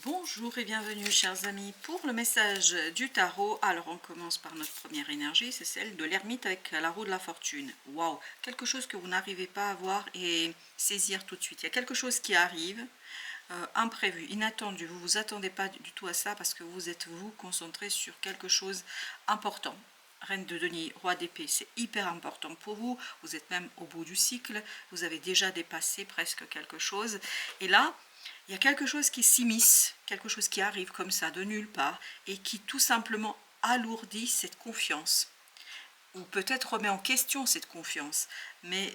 Bonjour et bienvenue chers amis pour le message du tarot. Alors on commence par notre première énergie, c'est celle de l'ermite avec la roue de la fortune. Waouh, quelque chose que vous n'arrivez pas à voir et saisir tout de suite. Il y a quelque chose qui arrive, imprévu, inattendu. Vous ne vous attendez pas du tout à ça parce que vous êtes vous concentré sur quelque chose important. Reine de denier, roi d'épée, c'est hyper important pour vous. Vous êtes même au bout du cycle, vous avez déjà dépassé presque quelque chose. Et là, il y a quelque chose qui s'immisce, quelque chose qui arrive comme ça de nulle part et qui tout simplement alourdit cette confiance. Ou peut-être remet en question cette confiance. Mais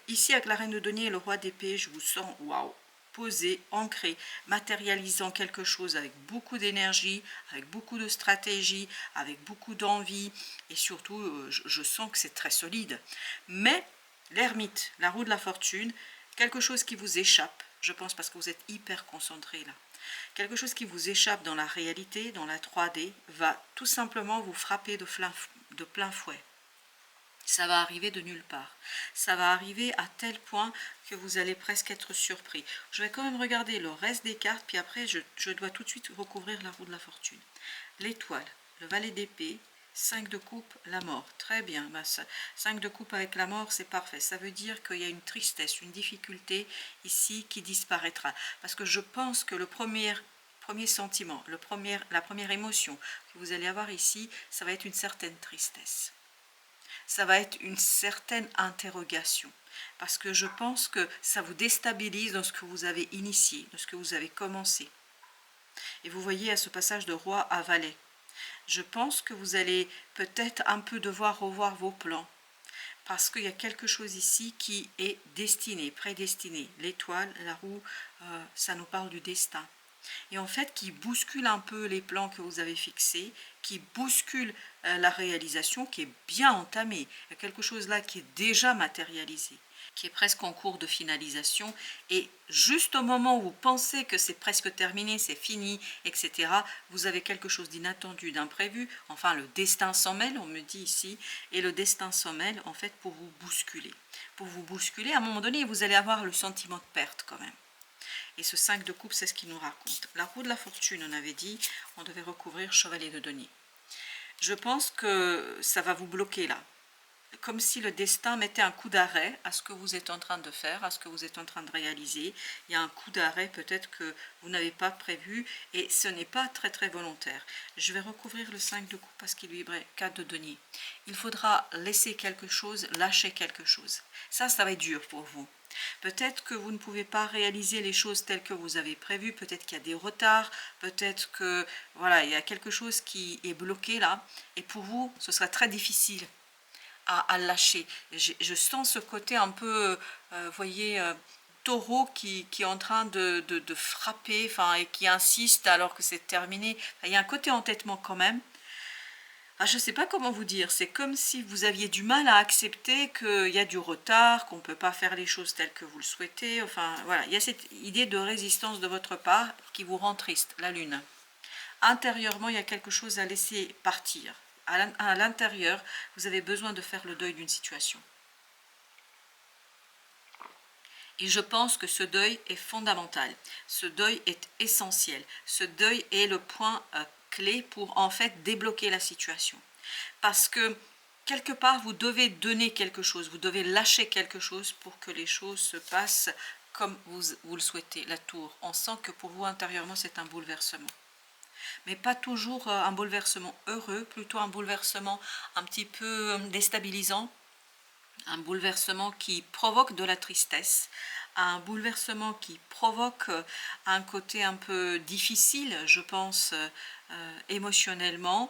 ici avec la reine de denier et le roi d'épée, je vous sens waouh, posé, ancré, matérialisant quelque chose avec beaucoup d'énergie, avec beaucoup de stratégie, avec beaucoup d'envie. Et surtout, je sens que c'est très solide. Mais l'ermite, la roue de la fortune, quelque chose qui vous échappe, je pense parce que vous êtes hyper concentré là. Quelque chose qui vous échappe dans la réalité, dans la 3D, va tout simplement vous frapper de plein fouet. Ça va arriver de nulle part. Ça va arriver à tel point que vous allez presque être surpris. Je vais quand même regarder le reste des cartes, puis après je dois tout de suite recouvrir la roue de la fortune. L'étoile, le valet d'épée, 5 de coupe, la mort. Très bien, 5 de coupe avec la mort, c'est parfait. Ça veut dire qu'il y a une tristesse, une difficulté ici qui disparaîtra. Parce que je pense que le premier sentiment, la première émotion que vous allez avoir ici, ça va être une certaine tristesse. Ça va être une certaine interrogation. Parce que je pense que ça vous déstabilise dans ce que vous avez initié, dans ce que vous avez commencé. Et vous voyez à ce passage de roi à valet. Je pense que vous allez peut-être un peu devoir revoir vos plans. Parce qu'il y a quelque chose ici qui est destiné, prédestiné. L'étoile, la roue, ça nous parle du destin. Et en fait, qui bouscule un peu les plans que vous avez fixés, qui bouscule la réalisation qui est bien entamée. Il y a quelque chose là qui est déjà matérialisé, qui est presque en cours de finalisation. Et juste au moment où vous pensez que c'est presque terminé, c'est fini, etc., vous avez quelque chose d'inattendu, d'imprévu. Enfin, le destin s'en mêle, on me dit ici. Et le destin s'en mêle, en fait, pour vous bousculer. Pour vous bousculer, à un moment donné, vous allez avoir le sentiment de perte quand même. Et ce 5 de coupe, c'est ce qu'il nous raconte. La roue de la fortune, on avait dit, on devait recouvrir chevalier de denier. Je pense que ça va vous bloquer là. Comme si le destin mettait un coup d'arrêt à ce que vous êtes en train de faire, à ce que vous êtes en train de réaliser. Il y a un coup d'arrêt peut-être que vous n'avez pas prévu et ce n'est pas très très volontaire. Je vais recouvrir le 5 de coupe parce qu'il lui est 4 de denier. Il faudra laisser quelque chose, lâcher quelque chose. Ça va être dur pour vous. Peut-être que vous ne pouvez pas réaliser les choses telles que vous avez prévu, peut-être qu'il y a des retards, peut-être que voilà, il y a quelque chose qui est bloqué là, et pour vous, ce sera très difficile à lâcher. Je sens ce côté un peu, vous voyez, taureau qui est en train de frapper, enfin, et qui insiste alors que c'est terminé. Enfin, il y a un côté entêtement quand même. Ah, je ne sais pas comment vous dire, c'est comme si vous aviez du mal à accepter qu'il y a du retard, qu'on ne peut pas faire les choses telles que vous le souhaitez. Enfin, voilà, il y a cette idée de résistance de votre part qui vous rend triste, la lune. Intérieurement, il y a quelque chose à laisser partir. À l'intérieur, vous avez besoin de faire le deuil d'une situation. Et je pense que ce deuil est fondamental. Ce deuil est essentiel. Ce deuil est le point clé pour en fait débloquer la situation. Parce que quelque part, vous devez donner quelque chose, vous devez lâcher quelque chose pour que les choses se passent comme vous le souhaitez. La tour, on sent que pour vous intérieurement, c'est un bouleversement. Mais pas toujours un bouleversement heureux, plutôt un bouleversement un petit peu déstabilisant, un bouleversement qui provoque de la tristesse, un bouleversement qui provoque un côté un peu difficile, je pense, émotionnellement,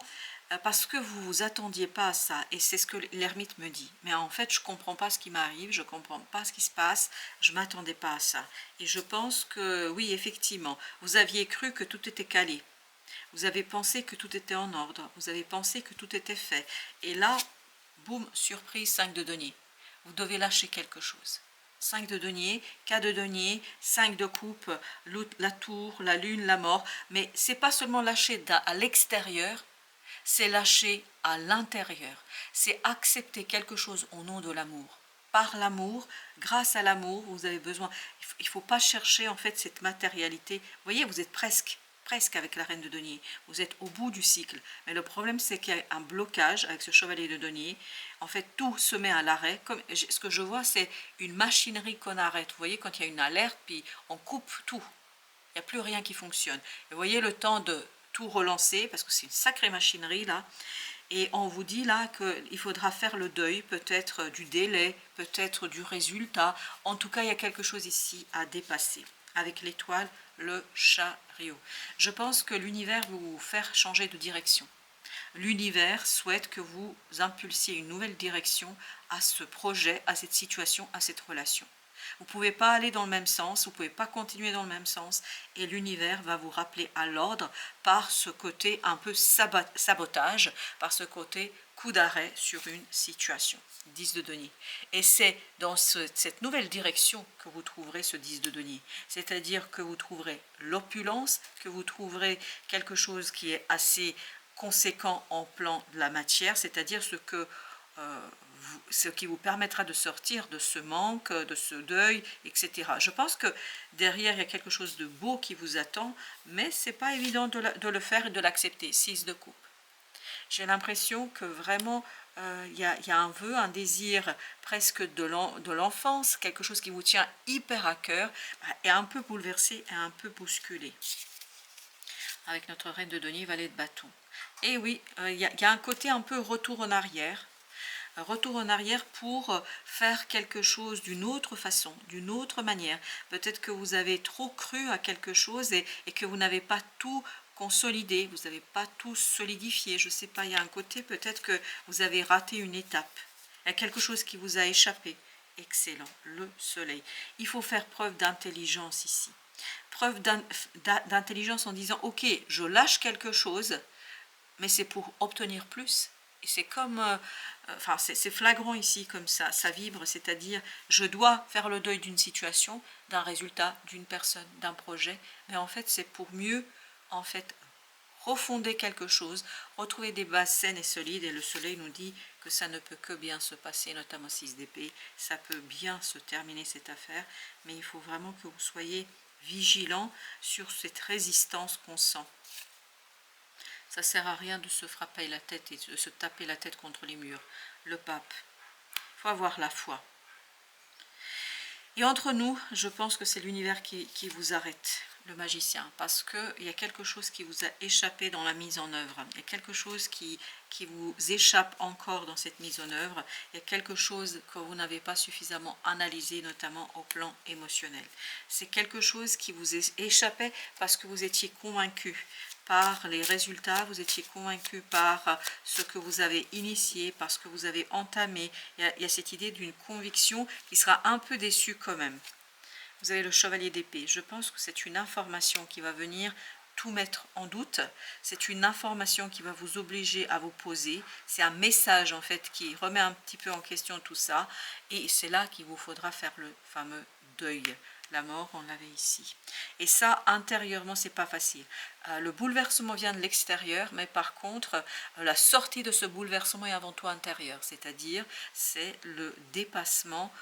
parce que vous ne vous attendiez pas à ça, et c'est ce que l'ermite me dit. Mais en fait, je ne comprends pas ce qui m'arrive, je ne comprends pas ce qui se passe, je ne m'attendais pas à ça. Et je pense que, oui, effectivement, vous aviez cru que tout était calé. Vous avez pensé que tout était en ordre, vous avez pensé que tout était fait. Et là, boum, surprise, 5 de denier. Vous devez lâcher quelque chose. 5 de denier, 4 de denier, 5 de coupe, la tour, la lune, la mort. Mais c'est pas seulement lâcher à l'extérieur, c'est lâcher à l'intérieur. C'est accepter quelque chose au nom de l'amour. Par l'amour, grâce à l'amour, vous avez besoin. Il ne faut pas chercher en fait cette matérialité. Vous voyez, vous êtes presque presque avec la reine de denier. Vous êtes au bout du cycle. Mais le problème, c'est qu'il y a un blocage avec ce chevalier de denier. En fait, tout se met à l'arrêt. Ce que je vois, c'est une machinerie qu'on arrête. Vous voyez, quand il y a une alerte, puis on coupe tout. Il n'y a plus rien qui fonctionne. Et vous voyez le temps de tout relancer, parce que c'est une sacrée machinerie là. Et on vous dit là qu'il faudra faire le deuil, peut-être du délai, peut-être du résultat. En tout cas, il y a quelque chose ici à dépasser. Avec l'étoile, le chariot. Je pense que l'univers va vous faire changer de direction. L'univers souhaite que vous impulsiez une nouvelle direction à ce projet, à cette situation, à cette relation. Vous ne pouvez pas aller dans le même sens, vous ne pouvez pas continuer dans le même sens, et l'univers va vous rappeler à l'ordre par ce côté un peu sabotage, par ce côté coup d'arrêt sur une situation. 10 de denier. Et c'est dans cette nouvelle direction que vous trouverez ce 10 de denier. C'est-à-dire que vous trouverez l'opulence, que vous trouverez quelque chose qui est assez conséquent en plan de la matière, c'est-à-dire ce qui vous permettra de sortir de ce manque, de ce deuil, etc. Je pense que derrière, il y a quelque chose de beau qui vous attend, mais ce n'est pas évident de le faire et de l'accepter. 6 de coupe. J'ai l'impression que vraiment, il y a un vœu, un désir presque de l'enfance, quelque chose qui vous tient hyper à cœur, et un peu bouleversé et un peu bousculé. Avec notre reine de denier, valet de bâton. Et oui, il y a un côté un peu retour en arrière. Retour en arrière pour faire quelque chose d'une autre façon, d'une autre manière. Peut-être que vous avez trop cru à quelque chose et que vous n'avez pas tout consolidé, vous n'avez pas tout solidifié. Je ne sais pas, il y a un côté peut-être que vous avez raté une étape. Il y a quelque chose qui vous a échappé. Excellent, le soleil. Il faut faire preuve d'intelligence ici. Preuve d'intelligence en disant, ok, je lâche quelque chose, mais c'est pour obtenir plus. Et c'est comme, enfin c'est flagrant ici comme ça vibre, c'est-à-dire je dois faire le deuil d'une situation, d'un résultat, d'une personne, d'un projet, mais en fait c'est pour mieux en fait refonder quelque chose, retrouver des bases saines et solides, et le soleil nous dit que ça ne peut que bien se passer, notamment 6 d'épée, ça peut bien se terminer cette affaire, mais il faut vraiment que vous soyez vigilant sur cette résistance qu'on sent. Ça ne sert à rien de se frapper la tête et de se taper la tête contre les murs. Le pape, il faut avoir la foi. Et entre nous, je pense que c'est l'univers qui vous arrête, le magicien, parce qu'il y a quelque chose qui vous a échappé dans la mise en œuvre. Il y a quelque chose qui vous échappe encore dans cette mise en œuvre. Il y a quelque chose que vous n'avez pas suffisamment analysé, notamment au plan émotionnel. C'est quelque chose qui vous échappait parce que vous étiez convaincu par les résultats, vous étiez convaincu par ce que vous avez initié, par ce que vous avez entamé. Il y a cette idée d'une conviction qui sera un peu déçue quand même. Vous avez le chevalier d'épée. Je pense que c'est une information qui va venir tout mettre en doute. C'est une information qui va vous obliger à vous poser. C'est un message en fait qui remet un petit peu en question tout ça. Et c'est là qu'il vous faudra faire le fameux deuil. La mort, on l'avait ici. Et ça, intérieurement, c'est pas facile. Le bouleversement vient de l'extérieur, mais par contre, la sortie de ce bouleversement est avant tout intérieure. C'est-à-dire, c'est le dépassement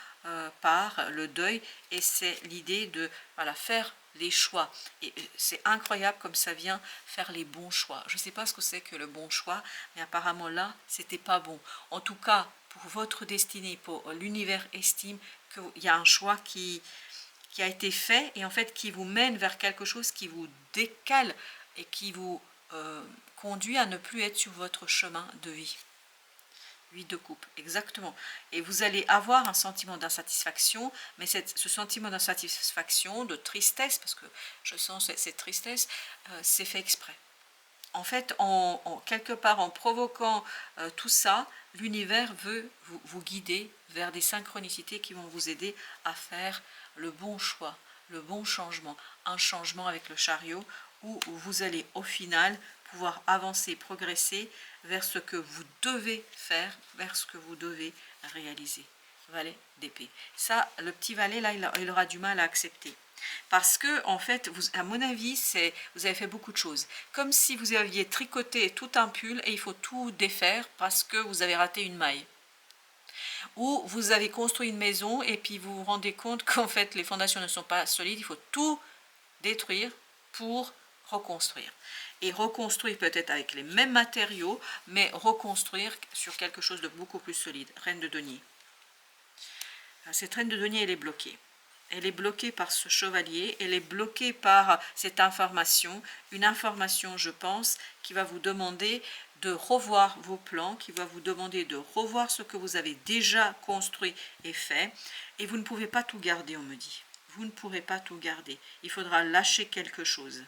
par le deuil, et c'est l'idée de faire les choix. Et c'est incroyable comme ça vient faire les bons choix. Je ne sais pas ce que c'est que le bon choix, mais apparemment là, c'était pas bon. En tout cas, pour votre destinée, pour l'univers estime qu'il y a un choix qui a été fait et en fait qui vous mène vers quelque chose qui vous décale et qui vous conduit à ne plus être sur votre chemin de vie. 8 de coupe, exactement. Et vous allez avoir un sentiment d'insatisfaction, mais ce sentiment d'insatisfaction, de tristesse, parce que je sens cette tristesse, c'est fait exprès. En fait, quelque part, en provoquant tout ça, l'univers veut vous guider vers des synchronicités qui vont vous aider à faire le bon choix, le bon changement, un changement avec le chariot où vous allez au final pouvoir avancer, progresser vers ce que vous devez faire, vers ce que vous devez réaliser. Valet d'épée. Ça, le petit valet, là, il aura du mal à accepter. Parce que, en fait, à mon avis, vous avez fait beaucoup de choses. Comme si vous aviez tricoté tout un pull et il faut tout défaire parce que vous avez raté une maille. Ou vous avez construit une maison et puis vous vous rendez compte qu'en fait, les fondations ne sont pas solides. Il faut tout détruire pour reconstruire. Et reconstruire peut-être avec les mêmes matériaux, mais reconstruire sur quelque chose de beaucoup plus solide. Reine de denier. Cette reine de denier, elle est bloquée. Elle est bloquée par ce chevalier, elle est bloquée par cette information, une information, je pense, qui va vous demander de revoir vos plans, qui va vous demander de revoir ce que vous avez déjà construit et fait, et vous ne pouvez pas tout garder, on me dit. Vous ne pourrez pas tout garder. Il faudra lâcher quelque chose.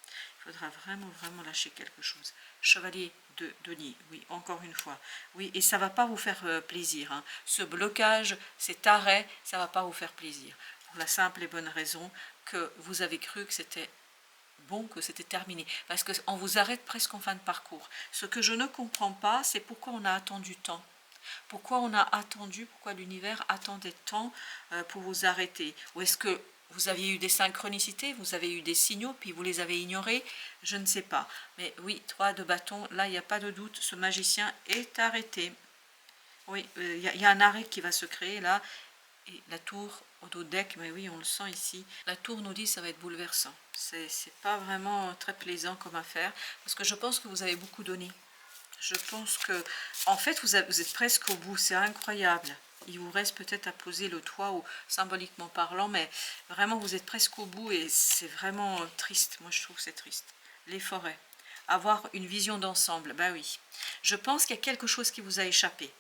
Il faudra vraiment lâcher quelque chose. Chevalier de denier, oui, encore une fois. Oui, et ça ne va pas vous faire plaisir. Hein. Ce blocage, cet arrêt, ça ne va pas vous faire plaisir. Pour la simple et bonne raison que vous avez cru que c'était bon, que c'était terminé. Parce qu'on vous arrête presque en fin de parcours. Ce que je ne comprends pas, c'est pourquoi on a attendu tant. Pourquoi on a attendu, pourquoi l'univers attendait tant pour vous arrêter? Ou est-ce que vous aviez eu des synchronicités, vous avez eu des signaux, puis vous les avez ignorés? Je ne sais pas. Mais oui, 3 de bâton, là, il n'y a pas de doute, ce magicien est arrêté. Oui, il y a un arrêt qui va se créer là. Et la tour au dos deck, mais oui, on le sent ici. La tour nous dit que ça va être bouleversant. C'est pas vraiment très plaisant comme affaire, parce que je pense que vous avez beaucoup donné. Je pense que, en fait, vous êtes presque au bout, c'est incroyable. Il vous reste peut-être à poser le toit, ou symboliquement parlant, mais vraiment, vous êtes presque au bout et c'est vraiment triste. Moi, je trouve que c'est triste. Les forêts. Avoir une vision d'ensemble, ben oui. Je pense qu'il y a quelque chose qui vous a échappé.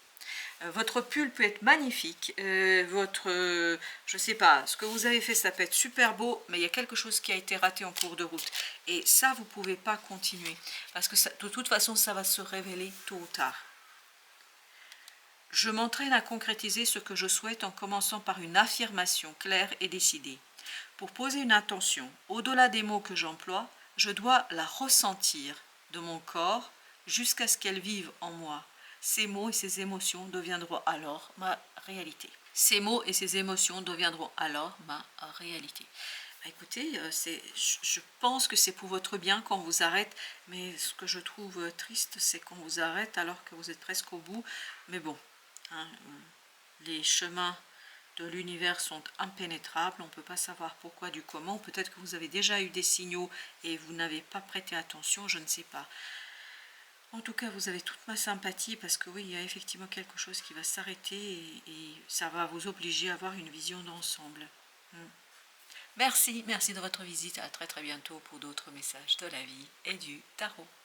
Votre pull peut être magnifique, je sais pas, ce que vous avez fait, ça peut être super beau, mais il y a quelque chose qui a été raté en cours de route. Et ça, vous ne pouvez pas continuer, parce que ça, de toute façon, ça va se révéler tôt ou tard. Je m'entraîne à concrétiser ce que je souhaite en commençant par une affirmation claire et décidée. Pour poser une intention, au-delà des mots que j'emploie, je dois la ressentir de mon corps jusqu'à ce qu'elle vive en moi. Ces mots et ces émotions deviendront alors ma réalité. Ces mots et ces émotions deviendront alors ma réalité. Écoutez, je pense que c'est pour votre bien qu'on vous arrête, mais ce que je trouve triste, c'est qu'on vous arrête alors que vous êtes presque au bout. Mais bon, hein, les chemins de l'univers sont impénétrables, on ne peut pas savoir pourquoi du comment. Peut-être que vous avez déjà eu des signaux et vous n'avez pas prêté attention, je ne sais pas. En tout cas, vous avez toute ma sympathie parce que oui, il y a effectivement quelque chose qui va s'arrêter et ça va vous obliger à avoir une vision d'ensemble. Merci de votre visite. À très bientôt pour d'autres messages de la vie et du tarot.